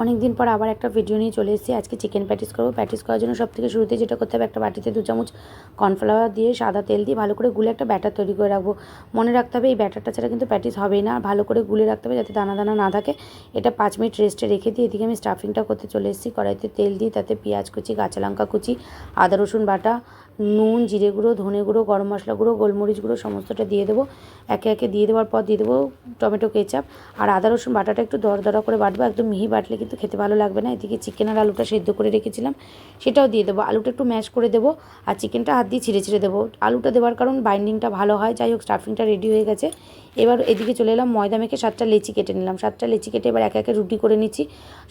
অনেক দিন পর আবার একটা ভিডিও নিয়ে চলে এসেছি। আজকে চিকেন প্যাটিস করবো। প্যাটিস করার জন্য সবথেকে শুরুতে যেটা করতে হবে, একটা বাটিতে 2 চামচ কর্নফ্লাওয়ার দিয়ে সাদা তেল দিয়ে ভালো করে গুলে একটা ব্যাটার তৈরি করে রাখবো। মনে রাখতে হবে এই ব্যাটারটা ছাড়া কিন্তু প্যাটিস হবেই না। ভালো করে গুলে রাখতে হবে যাতে দানা দানা না থাকে। এটা 5 মিনিট রেস্টে রেখে দিয়ে এদিকে আমি স্টাফিংটা করতে চলে এসেছি। কড়াইতে তেল দিয়ে তাতে পেঁয়াজ কুচি, কাঁচা লঙ্কা কুচি, আদা রসুন বাটা, নুন, জিরে গুঁড়ো, ধনে গুঁড়ো, গরম মশলা গুঁড়ো, গোলমরিচ গুঁড়ো সমস্তটা দিয়ে দেবো। একে একে দিয়ে দেওয়ার পর দিয়ে দেবো টমেটো কেচাপ আর আদা রসুন বাটাটা একটু দরদরা করে বাটবো। একদম মিহি বাটলে কিন্তু খেতে ভালো লাগবে না। এদিকে চিকেন আর আলুটা সেদ্ধ করে রেখেছিলাম, সেটাও দিয়ে দেবো। আলুটা একটু ম্যাশ করে দেবো আর চিকেনটা হাত দিয়ে ছিঁড়ে ছিঁড়ে দেবো। আলুটা দেওয়ার কারণ বাইন্ডিংটা ভালো হয়। যাই হোক, স্টাফিংটা রেডি হয়ে গেছে। এবার এদিকে চলে এলাম, ময়দা মেখে 7টা লেচি কেটে নিলাম। 7টা লেচি কেটে এবার একে একে রুটি করে নিচ্ছি।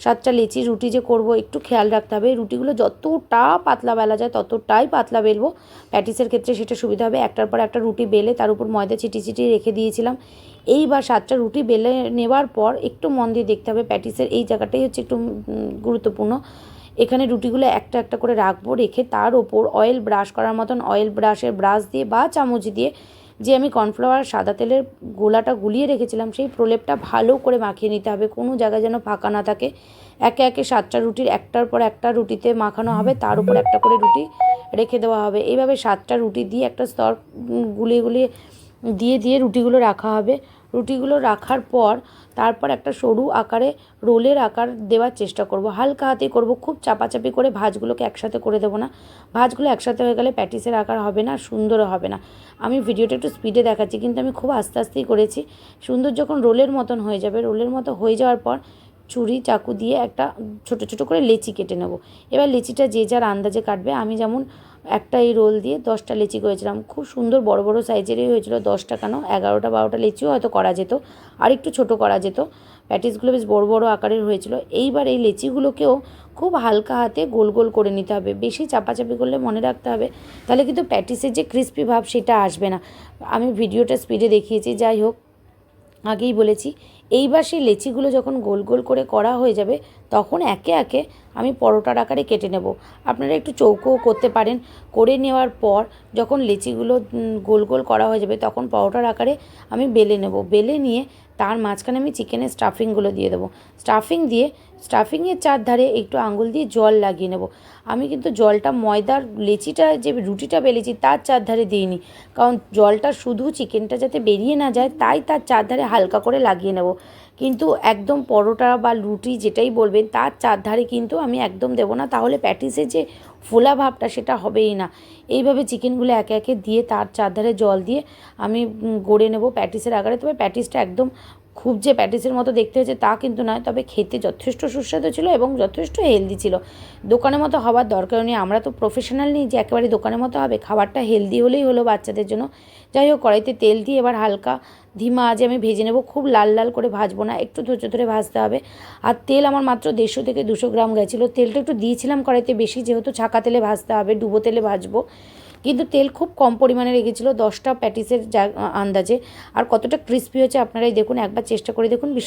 7টা লেচি রুটি যে করবো একটু খেয়াল রাখতে হবে, রুটিগুলো যতটা পাতলা বেলা যায় ততটাই পাতলা বেলবো। প্যাটিসের ক্ষেত্রে সেটা সুবিধা হবে। একটার পর একটা রুটি বেলে তার উপর ময়দা ছিটিয়ে ছিটিয়ে রেখে দিয়েছিলাম। এইবার 7টা রুটি বেলে নেওয়ার পর একটু মন দিয়ে দেখতে হবে, প্যাটিসের এই জায়গাটাই হচ্ছে একটু গুরুত্বপূর্ণ। এখানে রুটিগুলো একটা একটা করে রাখবো, রেখে তার ওপর অয়েল ব্রাশ করার মতন অয়েল ব্রাশ দিয়ে বা চামচ দিয়ে যে আমি কর্নফ্লাওয়ার সাদা তেলের গোলাটা গুলিয়ে রেখেছিলাম সেই প্রলেপটা ভালো করে মাখিয়ে নিতে হবে, কোনো জায়গায় যেন ফাঁকা না থাকে। একে একে 7টা রুটির একটার পর একটা রুটিতে মাখানো হবে, তার উপর একটা করে রুটি রেখে দেওয়া হবে। এইভাবে 7টা রুটি দিয়ে একটা স্তর গুলিয়ে গুলিয়ে দিয়ে রুটিগুলো রাখা হবে। রুটিগুলো রাখার পর তারপর একটা সরু আকারে রোলের আকার দেওয়ার চেষ্টা করব। হালকা হাতেই করব, খুব চাপাচাপি করে ভাঁজগুলোকে একসাথে করে দেবো না। ভাঁজগুলো একসাথে হয়ে গেলে প্যাটিসের আকার হবে না, সুন্দরও হবে না। আমি ভিডিওটা একটু স্পিডে দেখাচ্ছি, কিন্তু আমি খুব আস্তে আস্তেই করেছি। সুন্দর যখন রোলের মতন হয়ে যাবে, রোলের মতো হয়ে যাওয়ার পর ছুরি চাকু দিয়ে একটা ছোট ছোট করে লেচি কেটে নেব। এবার লেচিটা যে যার আন্দাজে কাটবে। আমি যেমন একটা এই রোল দিয়ে 10টা লেচি করেছিলাম, খুব সুন্দর বড় বড় সাইজেরই হয়েছিল। 10টা কেন, 11টা 12টা লেচিও হয়তো করা যেত, আর একটু ছোটো করা যেত। প্যাটিসগুলো বেশ বড় বড় আকারের হয়েছিল। এইবার এই লেচিগুলোকেও খুব হালকা হাতে গোল গোল করে নিতে হবে। বেশি চাপাচাপি করলে মনে রাখতে হবে তাহলে কিন্তু প্যাটিসের যে ক্রিস্পি ভাব সেটা আসবে না। আমি ভিডিওটা স্পিডে দেখিয়েছি, যাই হোক আগেই বলেছি। এইবার সেই লেচিগুলো যখন গোল গোল করে করা হয়ে যাবে তখন একে একে আমি পরোটার আকারে কেটে নেব। আপনারা একটু চৌকোও করতে পারেন। করে নেওয়ার পর যখন লেচিগুলো গোল গোল করা হয়ে যাবে তখন পরোটার আকারে আমি বেলে নেব। বেলে নিয়ে তার মাঝখানে আমি চিকেনের স্টাফিংগুলো দিয়ে দেবো। স্টাফিংয়ের চারধারে একটু আঙুল দিয়ে জল লাগিয়ে নেব। আমি কিন্তু জলটা ময়দার লেচিটা যে রুটিটা বেলেছি তার চারধারে দিইনি, কারণ জলটা শুধু চিকেনটা যাতে বেরিয়ে না যায় তাই তার চারধারে হালকা করে লাগিয়ে নেব। কিন্তু একদম পরোটা বা রুটি যেটাই বলবেন তার চারধারে কিন্তু আমি একদম দেবো না, তাহলে প্যাটিসের যে ফোলা ভাবটা সেটা হবেই না। এইভাবে চিকেনগুলো একে একে দিয়ে তার চারধারে জল দিয়ে আমি গড়ে নেব প্যাটিসের আকারে। তবে প্যাটিসটা একদম খুব যে প্যাটিসের মতো দেখতে হয়েছে তা কিন্তু নয়, তবে খেতে যথেষ্ট সুস্বাদু ছিল এবং যথেষ্ট হেলদি ছিল। দোকানের মতো হওয়ার দরকার নেই, আমরা তো প্রফেশনাল নেই যে একেবারে দোকানের মতো হবে। খাবারটা হেলদি হলেই হলো বাচ্চাদের জন্য। যাই হোক, কড়াইতে তেল দিয়ে এবার হালকা ধিমা আঁচে আমি ভেজে নেব। খুব লাল লাল করে ভাজবো না, একটু ধৈর্য ধরে ভাজতে হবে। আর তেল আমার মাত্র 150 থেকে 200 গ্রাম গেছিলো। তেলটা একটু দিয়েছিলাম কড়াইতে বেশি, যেহেতু ছাকা তেলে ভাজতে হবে, ডুবো তেলে ভাজবো। কিন্তু তেল খুব কম পরিমাণে রেখেছিলো 10টা প্যাটিসের আন্দাজে। আর কতটা ক্রিস্পি হয়েছে আপনারাই দেখুন, একবার চেষ্টা করে দেখুন। ভীষণ